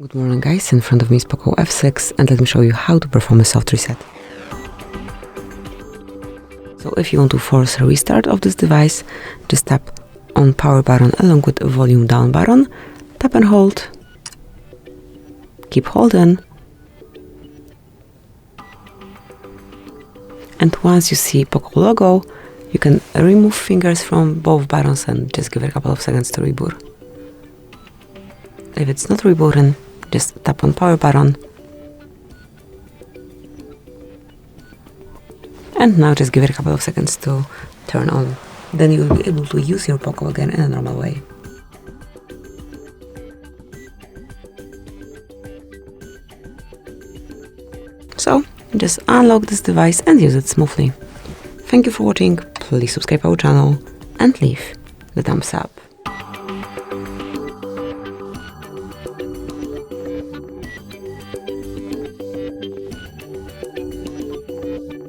Good morning guys, in front of me is Poco F6 and let me show you how to perform a soft reset. So if you want to force a restart of this device, just tap on power button along with the volume down button, tap and hold, keep holding, and once you see Poco logo, you can remove fingers from both buttons and just give it a couple of seconds to reboot. If it's not rebooting, just tap on power button. And now just give it a couple of seconds to turn on. Then you will be able to use your Poco again in a normal way. So, just unlock this device and use it smoothly. Thank you for watching, please subscribe our channel and leave the thumbs up.